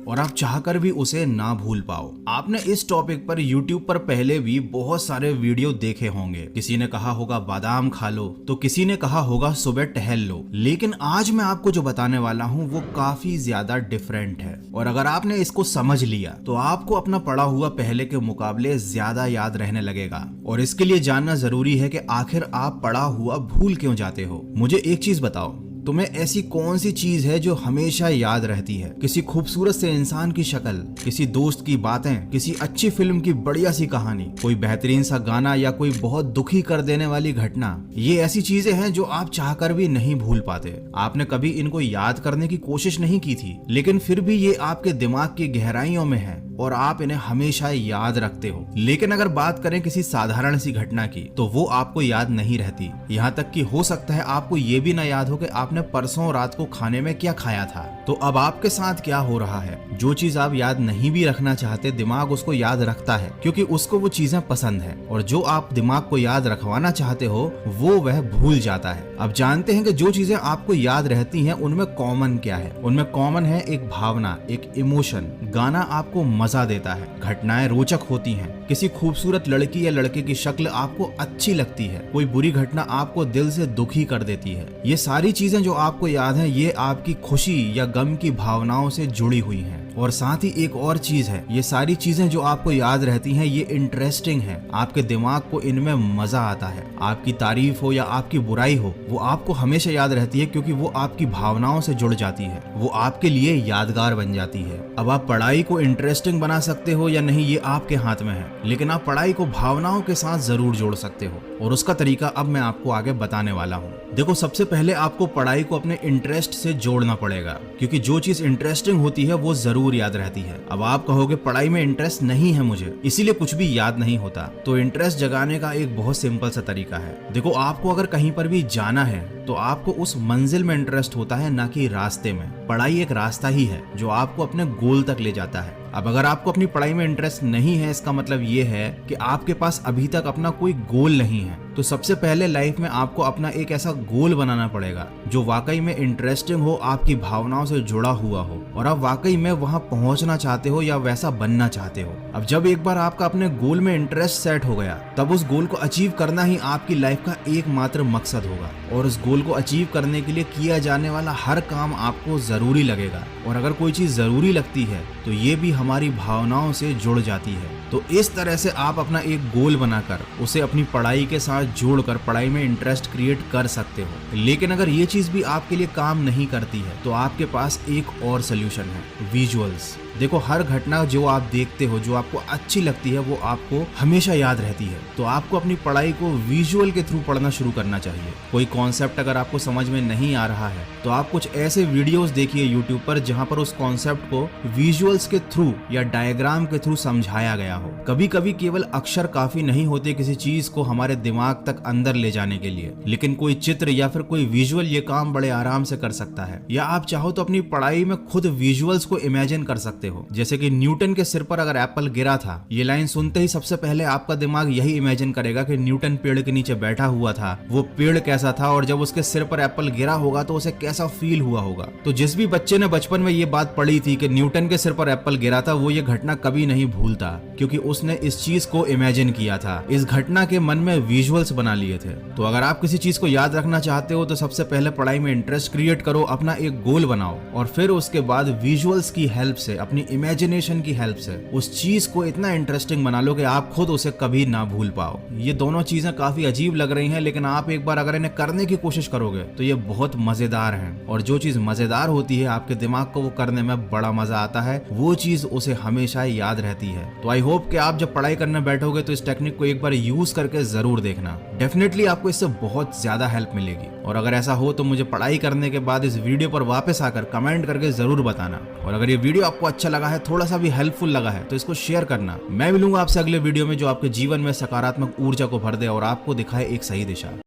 और आप चाहकर भी उसे ना भूल पाओ। आपने इस टॉपिक पर YouTube पर पहले भी बहुत सारे वीडियो देखे होंगे। किसी ने कहा होगा बादाम खा लो, तो किसी ने कहा होगा सुबह टहल लो, लेकिन आज मैं आपको जो बताने वाला हूँ वो काफी ज्यादा डिफरेंट है। और अगर आपने इसको समझ लिया तो आपको अपना पढ़ा हुआ पहले के मुकाबले ज्यादा याद रहने लगेगा। और इसके लिए जानना जरूरी है कि आखिर आप पढ़ा हुआ भूल क्यों जाते हो। मुझे एक चीज बताओ, तुम्हें ऐसी कौन सी चीज है जो हमेशा याद रहती है? किसी खूबसूरत से इंसान की शक्ल, किसी दोस्त की बातें, किसी अच्छी फिल्म की बढ़िया सी कहानी, कोई बेहतरीन सा गाना या कोई बहुत दुखी कर देने वाली घटना। ये ऐसी चीजें हैं जो आप चाहकर भी नहीं भूल पाते। आपने कभी इनको याद करने की कोशिश नहीं की थी, लेकिन फिर भी ये आपके दिमाग की गहराइयों में है और आप इन्हें हमेशा याद रखते हो। लेकिन अगर बात करें किसी साधारण सी घटना की, तो वो आपको याद नहीं रहती। यहाँ तक कि हो सकता है आपको ये भी ना याद हो कि आपने परसों रात को खाने में क्या खाया था। तो अब आपके साथ क्या हो रहा है? जो चीज आप याद नहीं भी रखना चाहते, दिमाग उसको याद रखता है क्योंकि उसको वो चीजें पसंद है, और जो आप दिमाग को याद रखवाना चाहते हो वो वह भूल जाता है। अब जानते हैं कि जो चीजें आपको याद रहती हैं उनमें कॉमन क्या है। उनमें कॉमन है एक भावना, एक इमोशन। गाना आपको मजा देता है, घटनाएं रोचक होती हैं, किसी खूबसूरत लड़की या लड़के की शक्ल आपको अच्छी लगती है, कोई बुरी घटना आपको दिल से दुखी कर देती है। ये सारी चीजें जो आपको याद हैं, ये आपकी खुशी या गम की भावनाओं से जुड़ी हुई हैं। और साथ ही एक और चीज है, ये सारी चीजें जो आपको याद रहती हैं ये इंटरेस्टिंग है। आपके दिमाग को इनमें मजा आता है। आपकी तारीफ हो या आपकी बुराई हो, वो आपको हमेशा याद रहती है क्योंकि वो आपकी भावनाओं से जुड़ जाती है, वो आपके लिए यादगार बन जाती है। अब आप पढ़ाई को इंटरेस्टिंग बना सकते हो या नहीं ये आपके हाथ में है, लेकिन आप पढ़ाई को भावनाओं के साथ जरूर जोड़ सकते हो, और उसका तरीका अब मैं आपको आगे बताने वाला हूँ। देखो, सबसे पहले आपको पढ़ाई को अपने इंटरेस्ट से जोड़ना पड़ेगा, क्योंकि जो चीज इंटरेस्टिंग होती है वो जरूर याद रहती है। अब आप कहोगे पढ़ाई में इंटरेस्ट नहीं है मुझे, इसीलिए कुछ भी याद नहीं होता। तो इंटरेस्ट जगाने का एक बहुत सिंपल सा तरीका है। देखो, आपको अगर कहीं पर भी जाना है तो आपको उस मंजिल में इंटरेस्ट होता है, ना कि रास्ते में। पढ़ाई एक रास्ता ही है जो आपको अपने गोल तक ले जाता है। अब अगर आपको अपनी पढ़ाई में इंटरेस्ट नहीं है, इसका मतलब ये है कि आपके पास अभी तक अपना कोई गोल नहीं है। तो सबसे पहले लाइफ में आपको अपना एक ऐसा गोल बनाना पड़ेगा जो वाकई में इंटरेस्टिंग हो, आपकी भावनाओं से जुड़ा हुआ हो, और आप वाकई में वहां पहुंचना चाहते हो या वैसा बनना चाहते हो। अब जब एक बार आपका अपने गोल में इंटरेस्ट सेट हो गया, तब उस गोल को अचीव करना ही आपकी लाइफ का एकमात्र मकसद होगा। और उस गोल को अचीव करने के लिए किया जाने वाला हर काम आपको जरूरी लगेगा, और अगर कोई चीज जरूरी लगती है तो ये भी हमारी भावनाओं से जुड़ जाती है। तो इस तरह से आप अपना एक गोल बनाकर उसे अपनी पढ़ाई के साथ जोड़कर पढ़ाई में इंटरेस्ट क्रिएट कर सकते हो। लेकिन अगर ये चीज भी आपके लिए काम नहीं करती है तो आपके पास एक और सोल्यूशन है, विजुअल्स। देखो, हर घटना जो आप देखते हो, जो आपको अच्छी लगती है, वो आपको हमेशा याद रहती है। तो आपको अपनी पढ़ाई को विजुअल के थ्रू पढ़ना शुरू करना चाहिए। कोई कॉन्सेप्ट अगर आपको समझ में नहीं आ रहा है तो आप कुछ ऐसे वीडियोस देखिए यूट्यूब पर जहां पर उस कॉन्सेप्ट को विजुअल्स के थ्रू या डायग्राम के थ्रू समझाया गया हो। कभी कभी केवल अक्षर काफी नहीं होते किसी चीज को हमारे दिमाग तक अंदर ले जाने के लिए, लेकिन कोई चित्र या फिर कोई विजुअल ये काम बड़े आराम से कर सकता है। या आप चाहो तो अपनी पढ़ाई में खुद विजुअल्स को इमेजिन कर सकते हो। जैसे कि न्यूटन के सिर पर अगर एप्पल गिरा था, ये लाइन सुनते ही सबसे पहले आपका दिमाग यही इमेजिन करेगा कि न्यूटन पेड़ के नीचे बैठा हुआ था, वो पेड़ कैसा था, और जब उसके सिर पर एप्पल गिरा होगा तो उसे कैसा फील हुआ होगा। तो जिस भी बच्चे ने बचपन में ये बात पढ़ी थी कि न्यूटन के सिर पर एप्पल गिरा था, वो ये घटना कभी नहीं भूलता, क्योंकि उसने इस चीज को इमेजिन किया था, इस घटना के मन में विजुअल्स बना लिए थे। तो अगर आप किसी चीज को याद रखना चाहते हो तो सबसे पहले पढ़ाई में इंटरेस्ट क्रिएट करो, अपना एक गोल बनाओ, और फिर उसके बाद विजुअल्स की हेल्प से, अपनी इमेजिनेशन की हेल्प से उस चीज को इतना इंटरेस्टिंग बना लो कि आप खुद उसे कभी ना भूल पाओ। ये दोनों चीजें काफी अजीब लग रही हैं, लेकिन आप एक बार अगर इन्हें करने की कोशिश करोगे तो ये बहुत मजेदार हैं। और जो चीज मजेदार होती है, आपके दिमाग को वो करने में बड़ा मजा आता है, वो चीज उसे हमेशा याद रहती है। तो आई होप कि आप जब पढ़ाई करने बैठोगे तो इस टेक्निक को एक बार यूज करके जरूर देखना। डेफिनेटली आपको इससे बहुत ज्यादा हेल्प मिलेगी। और अगर ऐसा हो तो मुझे पढ़ाई करने के बाद इस वीडियो पर वापस आकर कमेंट करके जरूर बताना। और अगर ये वीडियो आपको अच्छा लगा है, थोड़ा सा भी हेल्पफुल लगा है, तो इसको शेयर करना। मैं मिलूंगा आपसे अगले वीडियो में जो आपके जीवन में सकारात्मक ऊर्जा को भर दे और आपको दिखाए एक सही दिशा।